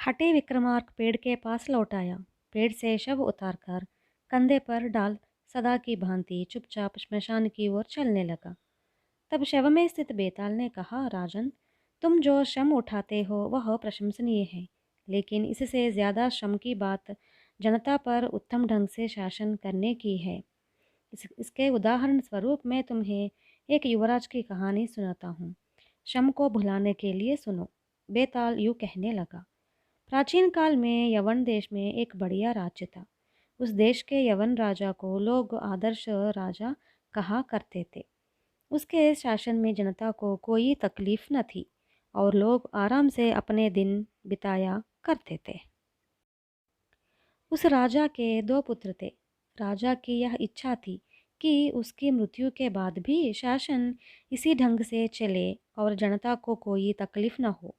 हटे विक्रमार्क पेड़ के पास लौट आया। पेड़ से शव उतारकर कंधे पर डाल सदा की भांति चुपचाप श्मशान की ओर चलने लगा। तब शव में स्थित बेताल ने कहा, राजन, तुम जो श्रम उठाते हो वह प्रशंसनीय है, लेकिन इससे ज्यादा श्रम की बात जनता पर उत्तम ढंग से शासन करने की है। इसके उदाहरण स्वरूप मैं तुम्हें एक युवराज की कहानी सुनाता हूँ। श्रम को भुलाने के लिए सुनो। बेताल यूं कहने लगा। प्राचीन काल में यवन देश में एक बढ़िया राज्य था। उस देश के यवन राजा को लोग आदर्श राजा कहा करते थे। उसके शासन में जनता को कोई तकलीफ न थी और लोग आराम से अपने दिन बिताया करते थे। उस राजा के दो पुत्र थे। राजा की यह इच्छा थी कि उसकी मृत्यु के बाद भी शासन इसी ढंग से चले और जनता को कोई तकलीफ न हो।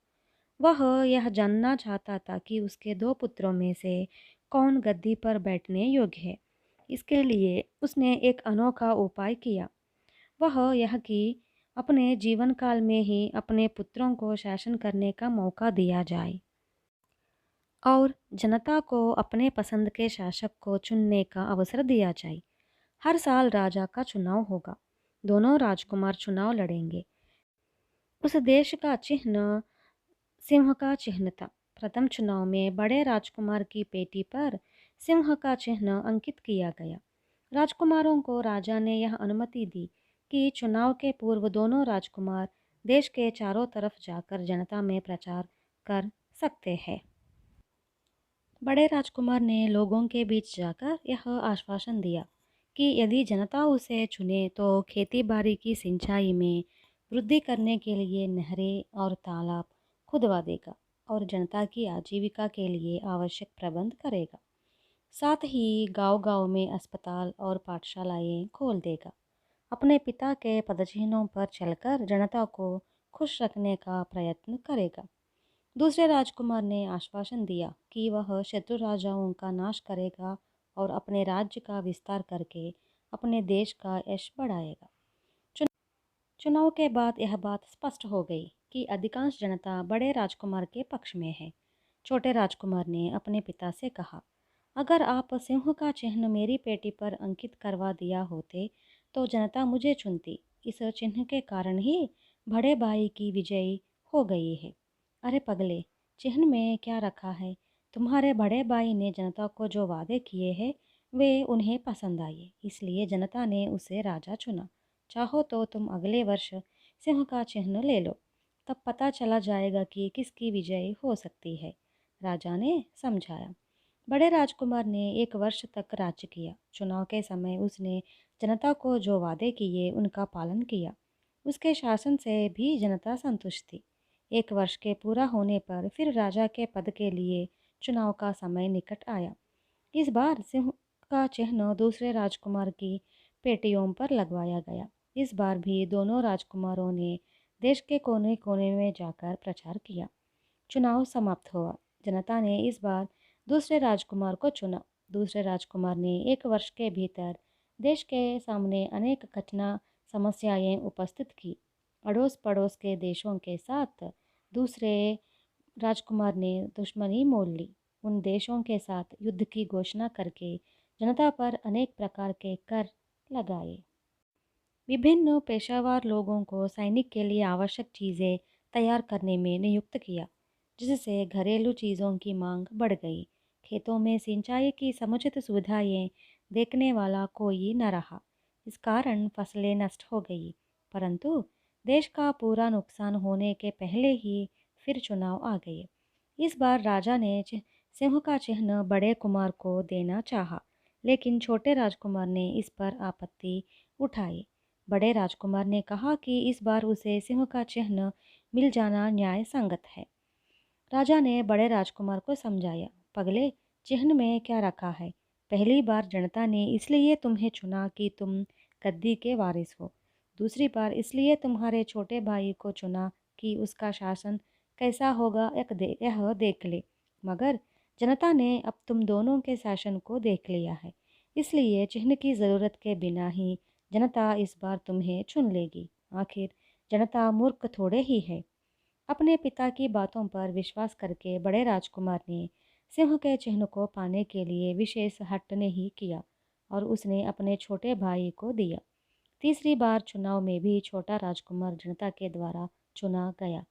वह यह जानना चाहता था कि उसके दो पुत्रों में से कौन गद्दी पर बैठने योग्य है। इसके लिए उसने एक अनोखा उपाय किया। वह यह कि अपने जीवन काल में ही अपने पुत्रों को शासन करने का मौका दिया जाए और जनता को अपने पसंद के शासक को चुनने का अवसर दिया जाए। हर साल राजा का चुनाव होगा। दोनों राजकुमार चुनाव लड़ेंगे। उस देश का चिन्ह सिंह का चिन्ह था। प्रथम चुनाव में बड़े राजकुमार की पेटी पर सिंह का चिन्ह अंकित किया गया। राजकुमारों को राजा ने यह अनुमति दी कि चुनाव के पूर्व दोनों राजकुमार देश के चारों तरफ जाकर जनता में प्रचार कर सकते हैं। बड़े राजकुमार ने लोगों के बीच जाकर यह आश्वासन दिया कि यदि जनता उसे चुने तो खेती बाड़ी की सिंचाई में वृद्धि करने के लिए नहरें और तालाब खुदवा देगा और जनता की आजीविका के लिए आवश्यक प्रबंध करेगा। साथ ही गांव-गांव में अस्पताल और पाठशालाएं खोल देगा। अपने पिता के पदचिन्हों पर चलकर जनता को खुश रखने का प्रयत्न करेगा। दूसरे राजकुमार ने आश्वासन दिया कि वह शत्रु राजाओं का नाश करेगा और अपने राज्य का विस्तार करके अपने देश का यश बढ़ाएगा। चुनाव के बाद यह बात स्पष्ट हो गई कि अधिकांश जनता बड़े राजकुमार के पक्ष में है। छोटे राजकुमार ने अपने पिता से कहा, अगर आप सिंह का चिन्ह मेरी पेटी पर अंकित करवा दिया होते तो जनता मुझे चुनती। इस चिन्ह के कारण ही बड़े भाई की विजयी हो गई है। अरे पगले, चिन्ह में क्या रखा है? तुम्हारे बड़े भाई ने जनता को जो वादे किए हैं वे उन्हें पसंद आए, इसलिए जनता ने उसे राजा चुना। चाहो तो तुम अगले वर्ष सिंह का चिन्ह ले लो, तब पता चला जाएगा कि किसकी विजय हो सकती है। राजा ने समझाया। बड़े राजकुमार ने एक वर्ष तक राज्य किया। चुनाव के समय उसने जनता को जो वादे किए उनका पालन किया। उसके शासन से भी जनता संतुष्ट थी। एक वर्ष के पूरा होने पर फिर राजा के पद के लिए चुनाव का समय निकट आया। इस बार सिंह का चिन्ह दूसरे राजकुमार की पेटियों पर लगवाया गया। इस बार भी दोनों राजकुमारों ने देश के कोने कोने में जाकर प्रचार किया। चुनाव समाप्त हुआ। जनता ने इस बार दूसरे राजकुमार को चुना। दूसरे राजकुमार ने एक वर्ष के भीतर देश के सामने अनेक कठिन समस्याएं उपस्थित की। अड़ोस पड़ोस के देशों के साथ दूसरे राजकुमार ने दुश्मनी मोल ली। उन देशों के साथ युद्ध की घोषणा करके जनता पर अनेक प्रकार के कर लगाए। विभिन्न पेशावर लोगों को सैनिक के लिए आवश्यक चीज़ें तैयार करने में नियुक्त किया, जिससे घरेलू चीज़ों की मांग बढ़ गई। खेतों में सिंचाई की समुचित सुविधाएं देखने वाला कोई न रहा। इस कारण फसलें नष्ट हो गई। परंतु देश का पूरा नुकसान होने के पहले ही फिर चुनाव आ गए। इस बार राजा ने सिंह का चिन्ह बड़े कुमार को देना चाहा, लेकिन छोटे राजकुमार ने इस पर आपत्ति उठाई। बड़े राजकुमार ने कहा कि इस बार उसे सिंह का चिन्ह मिल जाना न्याय संगत है। राजा ने बड़े राजकुमार को समझाया, पगले, चिन्ह में क्या रखा है? पहली बार जनता ने इसलिए तुम्हें चुना कि तुम गद्दी के वारिस हो। दूसरी बार इसलिए तुम्हारे छोटे भाई को चुना कि उसका शासन कैसा होगा यह देख ले। मगर जनता ने अब तुम दोनों के शासन को देख लिया है, इसलिए चिन्ह की ज़रूरत के बिना ही जनता इस बार तुम्हें चुन लेगी। आखिर जनता मूर्ख थोड़े ही है। अपने पिता की बातों पर विश्वास करके बड़े राजकुमार ने सिंह के चिन्ह को पाने के लिए विशेष हट्ट नहीं किया और उसने अपने छोटे भाई को दिया। तीसरी बार चुनाव में भी छोटा राजकुमार जनता के द्वारा चुना गया।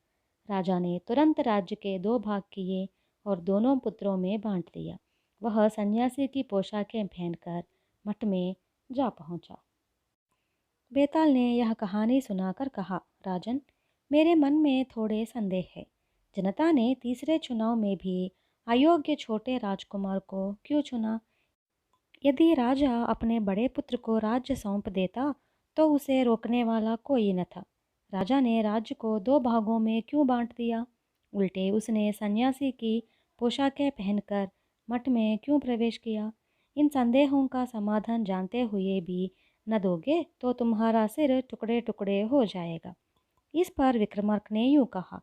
राजा ने तुरंत राज्य के 2 भाग किए और दोनों पुत्रों में बांट दिया। वह सन्यासी की पोशाकें पहनकर मठ में जा पहुंचा। बेताल ने यह कहानी सुनाकर कहा, राजन, मेरे मन में थोड़े संदेह है। जनता ने तीसरे चुनाव में भी अयोग्य छोटे राजकुमार को क्यों चुना? यदि राजा अपने बड़े पुत्र को राज्य सौंप देता तो उसे रोकने वाला कोई न था। राजा ने राज्य को 2 भागों में क्यों बांट दिया? उल्टे उसने सन्यासी की पोशाकें पहनकर मठ में क्यों प्रवेश किया? इन संदेहों का समाधान जानते हुए भी न दोगे तो तुम्हारा सिर टुकड़े टुकड़े हो जाएगा। इस पर विक्रमार्क ने यूं कहा,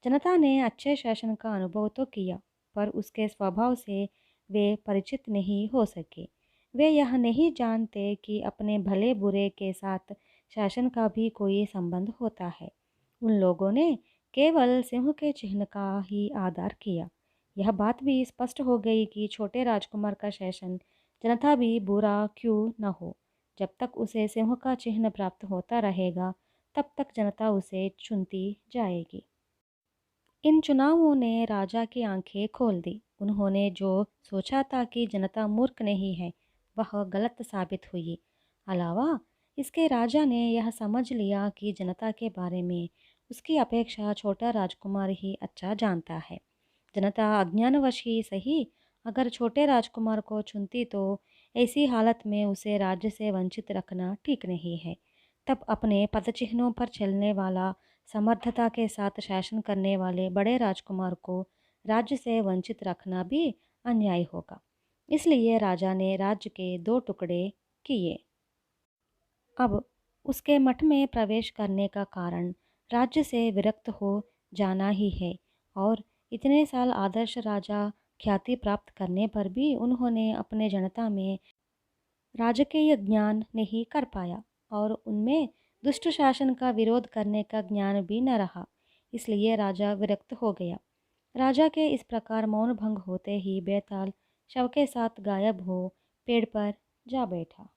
जनता ने अच्छे शासन का अनुभव तो किया, पर उसके स्वभाव से वे परिचित नहीं हो सके। वे यह नहीं जानते कि अपने भले बुरे के साथ शासन का भी कोई संबंध होता है। उन लोगों ने केवल सिंह के चिन्ह का ही आदर किया। यह बात भी स्पष्ट हो गई कि छोटे राजकुमार का शासन जनता भी बुरा क्यों न हो, जब तक उसे सिंह का चिन्ह प्राप्त होता रहेगा तब तक जनता उसे चुनती जाएगी। इन चुनावों ने राजा की आंखें खोल दी। उन्होंने जो सोचा था कि जनता मूर्ख नहीं है, वह गलत साबित हुई। अलावा इसके राजा ने यह समझ लिया कि जनता के बारे में उसकी अपेक्षा छोटा राजकुमार ही अच्छा जानता है। जनता अज्ञानवश ही सही, अगर छोटे राजकुमार को चुनती तो ऐसी हालत में उसे राज्य से वंचित रखना ठीक नहीं है। तब अपने पदचिह्नों पर चलने वाला, समर्थता के साथ शासन करने वाले बड़े राजकुमार को राज्य से वंचित रखना भी अन्याय होगा। इसलिए राजा ने राज्य के 2 टुकड़े किए। अब उसके मठ में प्रवेश करने का कारण राज्य से विरक्त हो जाना ही है, और इतने साल आदर्श राजा ख्याति प्राप्त करने पर भी उन्होंने अपने जनता में राजकीय ज्ञान नहीं कर पाया और उनमें दुष्ट शासन का विरोध करने का ज्ञान भी न रहा। इसलिए राजा विरक्त हो गया। राजा के इस प्रकार मौन भंग होते ही बेताल शव के साथ गायब हो पेड़ पर जा बैठा।